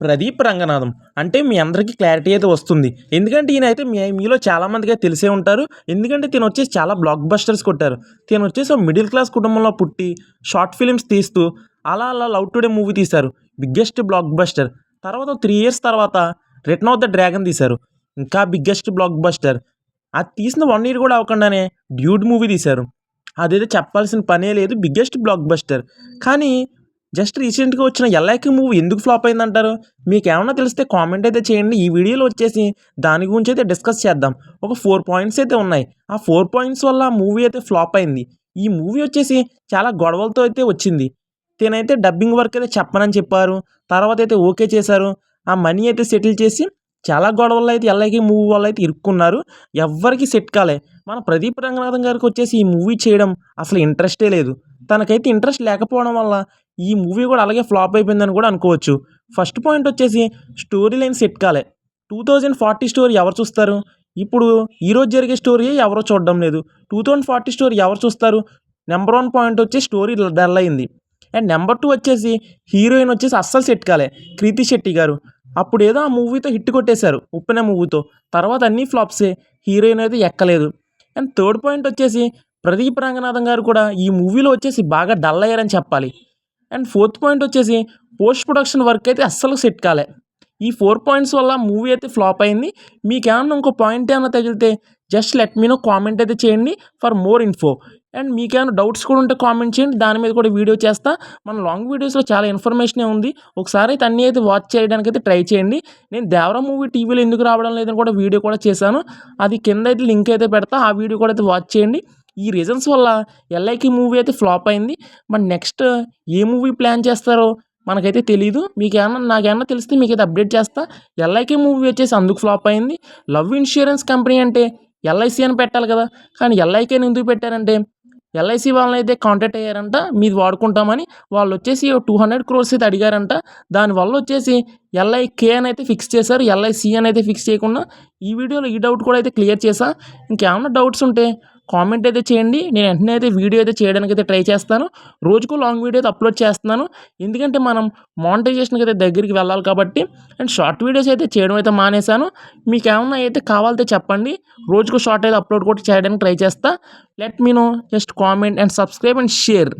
ప్రదీప్ రంగనాథం అంటే మీ అందరికీ క్లారిటీ అయితే వస్తుంది. ఎందుకంటే ఈయనైతే మీలో చాలామందికి తెలిసే ఉంటారు. ఎందుకంటే తినొచ్చేసి చాలా బ్లాక్ బస్టర్స్ కొట్టారు. తినొచ్చేసి ఒక మిడిల్ క్లాస్ కుటుంబంలో పుట్టి షార్ట్ ఫిలిమ్స్ తీస్తూ అలా లవ్ టుడే మూవీ తీశారు. Biggest block buster. తర్వాత 3 ఇయర్స్ తర్వాత రిటర్న్ ఆఫ్ ద డ్రాగన్ తీశారు. ఇంకా బిగ్గెస్ట్ బ్లాక్ బస్టర్. అది తీసిన 1 ఇయర్ కూడా అవ్వకుండానే డ్యూడ్ మూవీ తీశారు. అదైతే చెప్పాల్సిన పనే లేదు. Biggest block buster. కానీ జస్ట్ రీసెంట్‌గా వచ్చిన 'ఎల్ఐకి' మూవీ ఎందుకు ఫ్లాప్ అయిందంటారు? మీకేమన్నా తెలిస్తే కామెంట్ అయితే చేయండి. ఈ వీడియోలో వచ్చేసి దాని గురించి అయితే డిస్కస్ చేద్దాం. ఒక 4 పాయింట్స్ అయితే ఉన్నాయి. ఆ 4 పాయింట్స్ వల్ల మూవీ అయితే ఫ్లాప్ అయింది. ఈ మూవీ వచ్చేసి చాలా గొడవలతో అయితే వచ్చింది. తినైతే డబ్బింగ్ వర్క్ అయితే చెప్పనని చెప్పారు. తర్వాత అయితే ఓకే చేశారు. ఆ మనీ అయితే సెటిల్ చేసి చాలా గొడవల్లో అయితే 'ఎల్ఐకి' మూవీ వాళ్ళు అయితే ఇరుక్కున్నారు. ఎవ్వరికీ సెట్ కాలే. మన ప్రదీప్ రంగనాథన్ గారికి వచ్చేసి ఈ మూవీ చేయడం అసలు ఇంట్రెస్టే లేదు. తనకైతే ఇంట్రెస్ట్ లేకపోవడం వల్ల ఈ మూవీ కూడా అలాగే ఫ్లాప్ అయిపోయిందని కూడా అనుకోవచ్చు. ఫస్ట్ పాయింట్ వచ్చేసి స్టోరీ లైన్ సెట్ కాలే. 2040 స్టోరీ ఎవరు చూస్తారు? ఇప్పుడు ఈరోజు జరిగే స్టోరీ ఎవరు చూడడం లేదు. 2040 స్టోరీ ఎవరు చూస్తారు? నెంబర్ 1 పాయింట్ వచ్చి స్టోరీ డల్ అయింది. అండ్ నెంబర్ 2 వచ్చేసి హీరోయిన్ వచ్చేసి అస్సలు సెట్ కాలే. కృతి శెట్టి గారు. అప్పుడేదో ఆ మూవీతో హిట్ కొట్టేశారు. 'ఉప్పెన' మూవీతో. తర్వాత అన్నీ ఫ్లాప్సే. హీరోయిన్ అయితే ఎక్కలేదు. అండ్ థర్డ్ పాయింట్ వచ్చేసి ప్రదీప్ రంగనాథన్ గారు కూడా ఈ మూవీలో వచ్చేసి బాగా డల్ అయ్యారని చెప్పాలి. అండ్ ఫోర్త్ పాయింట్ వచ్చేసి పోస్ట్ ప్రొడక్షన్ వర్క్ అయితే అస్సలు సెట్ కాలే. ఈ 4 పాయింట్స్ వల్ల మూవీ అయితే ఫ్లాప్ అయింది. మీకేమన్నా ఇంకో పాయింట్ ఏమైనా తగిలితే just let me know, comment అయితే చేయండి ఫర్ మోర్ ఇన్ఫో. అండ్ మీకేమైనా డౌట్స్ కూడా ఉంటే కామెంట్ చేయండి. దాని మీద కూడా వీడియో చేస్తా. మన లాంగ్ వీడియోస్లో చాలా ఇన్ఫర్మేషనే ఉంది. ఒకసారి అయితే అన్నీ అయితే వాచ్ చేయడానికి అయితే ట్రై చేయండి. నేను దేవరా మూవీ టీవీలో ఎందుకు రావడం లేదని కూడా వీడియో కూడా చేశాను. అది కింద అయితే లింక్ అయితే పెడతా. ఆ వీడియో కూడా అయితే వాచ్ చేయండి. ఈ రీజన్స్ వల్ల 'ఎల్ఐకి' మూవీ అయితే ఫ్లాప్ అయింది. మరి నెక్స్ట్ ఏ మూవీ ప్లాన్ చేస్తారో మనకైతే తెలీదు. నాకేమన్నా తెలిస్తే మీకైతే అప్డేట్ చేస్తా. 'ఎల్ఐకి' మూవీ వచ్చేసి అందుకు ఫ్లాప్ అయింది. లవ్ ఇన్సూరెన్స్ కంపెనీ అంటే ఎల్ఐసి అని పెట్టాలి కదా. కానీ 'ఎల్ఐకి' అని ఎందుకు పెట్టారంటే ఎల్ఐసి వాళ్ళనైతే కాంటాక్ట్ అయ్యారంట. మీది వాడుకుంటామని. వాళ్ళు వచ్చేసి 200 crores అయితే అడిగారంట. దానివల్ల వచ్చేసి 'ఎల్ఐకే' అని అయితే ఫిక్స్ చేశారు. 'ఎల్ఐసి' అని అయితే ఫిక్స్ చేయకుండా ఈ వీడియోలో ఈ డౌట్ కూడా అయితే క్లియర్ చేశా. ఇంకేమన్నా డౌట్స్ ఉంటే కామెంట్ అయితే చేయండి. నేను వెంటనే అయితే వీడియో అయితే చేయడానికి అయితే ట్రై చేస్తాను. రోజుకో లాంగ్ వీడియో అయితే అప్లోడ్ చేస్తున్నాను. ఎందుకంటే మనం మానిటైజేషన్కి అయితే దగ్గరికి వెళ్ళాలి కాబట్టి. అండ్ షార్ట్ వీడియోస్ అయితే చేయడం అయితే మానేశాను. మీకు ఏమన్నా అయితే కావాలితే చెప్పండి. రోజుకో షార్ట్ అయితే అప్లోడ్ కూడా చేయడానికి ట్రై చేస్తా. Let me know, just comment and subscribe and share.